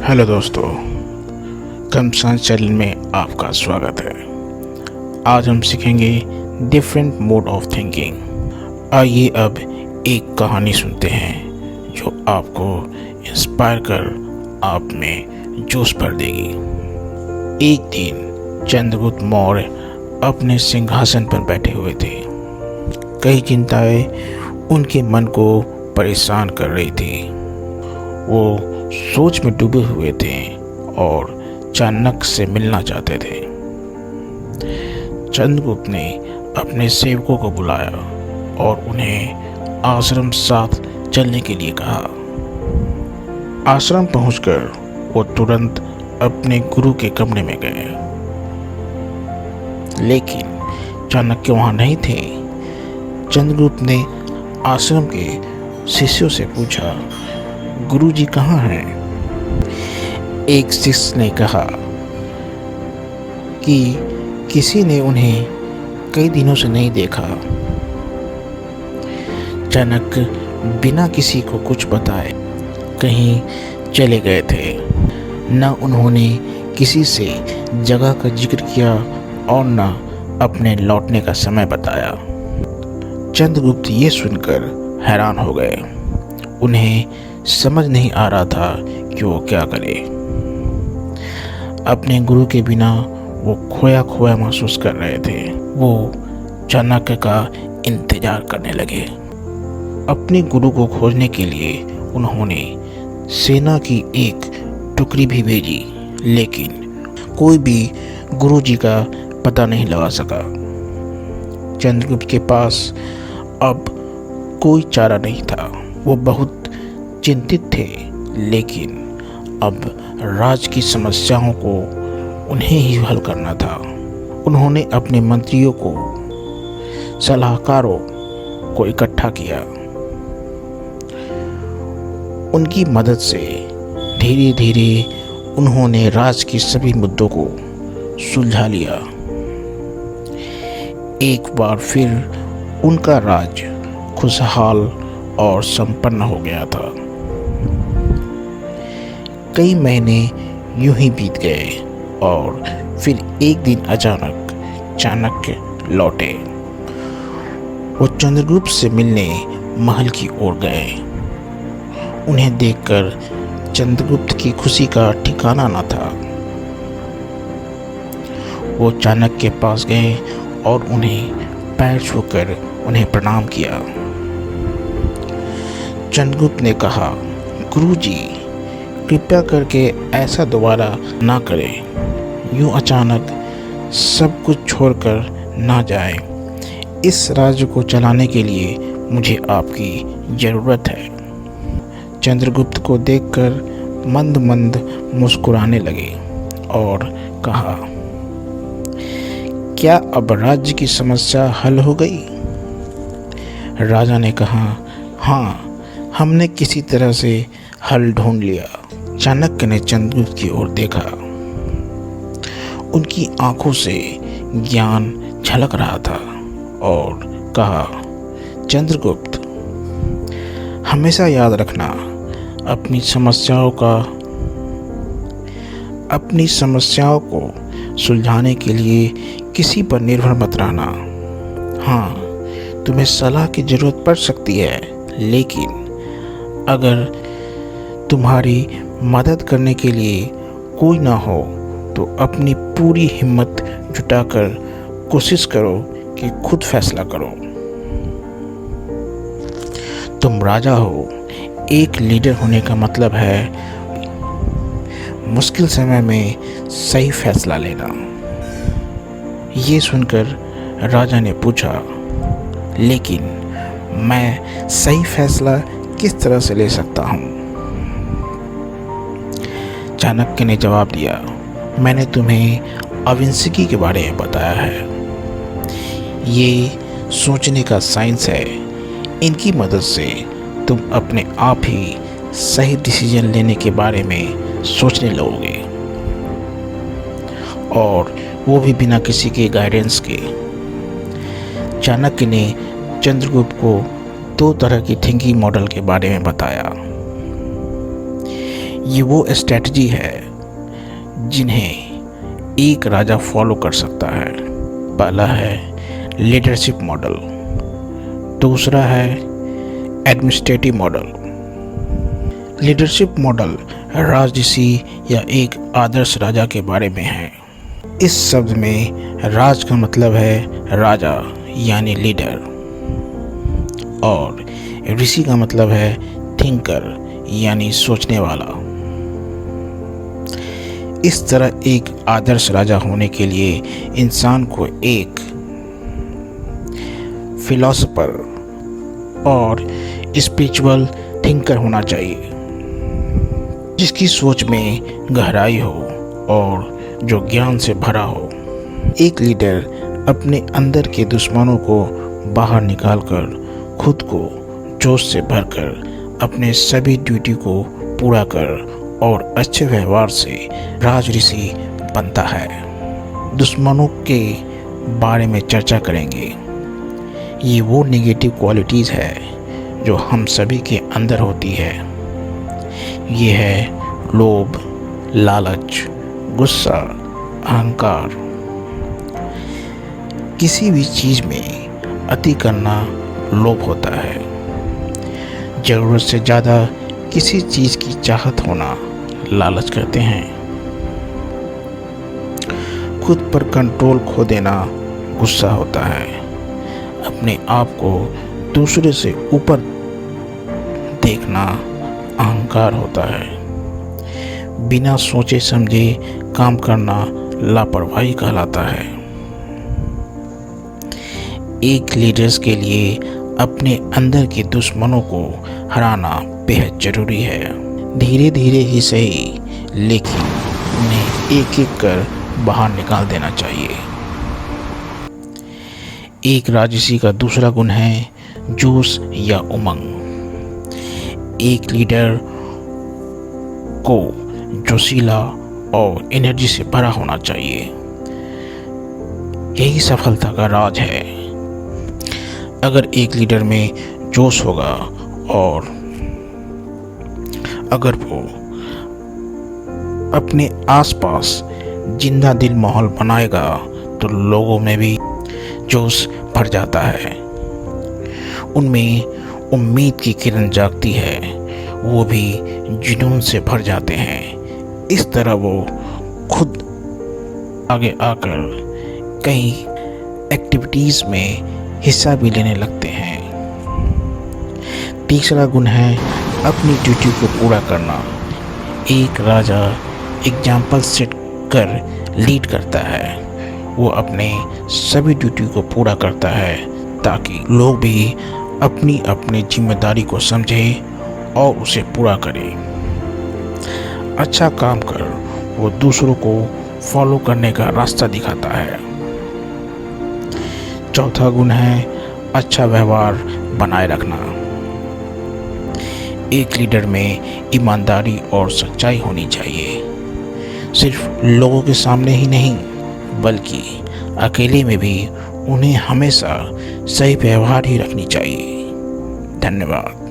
Hello दोस्तों, कमसांस channel में आपका स्वागत है। आज हम सीखेंगे डिफरेंट मोड ऑफ थिंकिंग। आइए अब एक कहानी सुनते हैं जो आपको इंस्पायर कर आप में जोश भर देगी। एक दिन चंद्रगुप्त मौर्य अपने सिंहासन पर बैठे हुए थे। कई चिंताएं उनके मन को परेशान कर रही थी। वो सोच में डूबे हुए थे और चाणक्य से मिलना चाहते थे। चंद्रगुप्त ने अपने सेवकों को बुलाया और उन्हें आश्रम साथ चलने के लिए कहा। आश्रम पहुंचकर वो तुरंत अपने गुरु के कमरे में गए, लेकिन चाणक्य वहां नहीं थे। चंद्रगुप्त ने आश्रम के शिष्यों से पूछा, गुरुजी कहाँ हैं? एक शिष्य ने कहा कि किसी ने उन्हें कई दिनों से नहीं देखा। चाणक्य बिना किसी को कुछ बताए कहीं चले गए थे। न उन्होंने किसी से जगह का जिक्र किया और न अपने लौटने का समय बताया। चंद्रगुप्त ये सुनकर हैरान हो गए। उन्हें समझ नहीं आ रहा था कि वो क्या करे। अपने गुरु के बिना वो खोया खोया महसूस कर रहे थे। वो चाणक्य का इंतजार करने लगे। अपने गुरु को खोजने के लिए उन्होंने सेना की एक टुकड़ी भी भेजी, लेकिन कोई भी गुरुजी का पता नहीं लगा सका। चंद्रगुप्त के पास अब कोई चारा नहीं था। वो बहुत चिंतित थे, लेकिन अब राज की समस्याओं को उन्हें ही हल करना था। उन्होंने अपने मंत्रियों को, सलाहकारों को इकट्ठा किया। उनकी मदद से धीरे धीरे उन्होंने राज के सभी मुद्दों को सुलझा लिया। एक बार फिर उनका राज खुशहाल और संपन्न हो गया था। कई महीने यूं ही बीत गए और फिर एक दिन अचानक चाणक्य लौटे। वो चंद्रगुप्त से मिलने महल की ओर गए। उन्हें देखकर चंद्रगुप्त की खुशी का ठिकाना न था। वो चाणक्य के पास गए और उन्हें पैर छूकर उन्हें प्रणाम किया। चंद्रगुप्त ने कहा, गुरुजी, कृपया करके ऐसा दोबारा ना करें। यूं अचानक सब कुछ छोड़कर ना जाएं। इस राज्य को चलाने के लिए मुझे आपकी ज़रूरत है। चंद्रगुप्त को देखकर मंद मंद मुस्कुराने लगे और कहा, क्या अब राज्य की समस्या हल हो गई? राजा ने कहा, हाँ, हमने किसी तरह से हल ढूंढ लिया। चाणक्य ने चंद्रगुप्त की ओर देखा। उनकी आंखों से ज्ञान झलक रहा था और कहा, चंद्रगुप्त, हमेशा याद रखना, अपनी समस्याओं को सुलझाने के लिए किसी पर निर्भर मत रहना। हाँ, तुम्हें सलाह की जरूरत पड़ सकती है, लेकिन अगर तुम्हारी मदद करने के लिए कोई ना हो तो अपनी पूरी हिम्मत जुटाकर कोशिश करो कि खुद फैसला करो। तुम राजा हो। एक लीडर होने का मतलब है मुश्किल समय में सही फैसला लेना। ये सुनकर राजा ने पूछा, लेकिन मैं सही फैसला किस तरह से ले सकता हूँ? चाणक्य ने जवाब दिया, मैंने तुम्हें अविंसिकी के बारे में बताया है। ये सोचने का साइंस है। इनकी मदद से तुम अपने आप ही सही डिसीजन लेने के बारे में सोचने लगोगे, और वो भी बिना किसी के गाइडेंस के। चाणक्य ने चंद्रगुप्त को 2 तरह की थिंकिंग मॉडल के बारे में बताया। ये वो स्ट्रेटजी है जिन्हें एक राजा फॉलो कर सकता है। पहला है लीडरशिप मॉडल, दूसरा है एडमिनिस्ट्रेटिव मॉडल। लीडरशिप मॉडल राजऋषि या एक आदर्श राजा के बारे में है। इस शब्द में राज का मतलब है राजा यानी लीडर, और ऋषि का मतलब है थिंकर यानी सोचने वाला। इस तरह एक आदर्श राजा होने के लिए इंसान को एक फिलोसोफर और स्पिरिचुअल थिंकर होना चाहिए, जिसकी सोच में गहराई हो और जो ज्ञान से भरा हो। एक लीडर अपने अंदर के दुश्मनों को बाहर निकालकर खुद को जोश से भरकर अपने सभी ड्यूटी को पूरा कर और अच्छे व्यवहार से राजऋषि बनता है। दुश्मनों के बारे में चर्चा करेंगे। ये वो नेगेटिव क्वालिटीज़ है जो हम सभी के अंदर होती है। ये है लोभ, लालच, गुस्सा, अहंकार। किसी भी चीज़ में अति करना लोभ होता है। ज़रूरत से ज़्यादा किसी चीज़ की चाहत होना लालच कहते हैं। खुद पर कंट्रोल खो देना गुस्सा होता है। अपने आप को दूसरे से ऊपर देखना अहंकार होता है। बिना सोचे समझे काम करना लापरवाही कहलाता है। एक लीडर्स के लिए अपने अंदर के दुश्मनों को हराना बेहद जरूरी है। धीरे धीरे ही सही, लेकिन उन्हें एक एक कर बाहर निकाल देना चाहिए। एक राजसी का दूसरा गुण है जोश या उमंग। एक लीडर को जोशीला और एनर्जी से भरा होना चाहिए। यही सफलता का राज है। अगर एक लीडर में जोश होगा और अगर वो अपने आसपास जिंदा दिल माहौल बनाएगा तो लोगों में भी जोश भर जाता है। उनमें उम्मीद की किरण जागती है, वो भी जुनून से भर जाते हैं। इस तरह वो खुद आगे आकर कई एक्टिविटीज़ में हिस्सा भी लेने लगते हैं। तीसरा गुण है अपनी ड्यूटी को पूरा करना। एक राजा एग्जाम्पल सेट कर लीड करता है। वो अपने सभी ड्यूटी को पूरा करता है ताकि लोग भी अपनी अपनी जिम्मेदारी को समझें और उसे पूरा करें। अच्छा काम कर वो दूसरों को फॉलो करने का रास्ता दिखाता है। चौथा गुण है अच्छा व्यवहार बनाए रखना। एक लीडर में ईमानदारी और सच्चाई होनी चाहिए, सिर्फ लोगों के सामने ही नहीं बल्कि अकेले में भी उन्हें हमेशा सही व्यवहार ही रखनी चाहिए। धन्यवाद।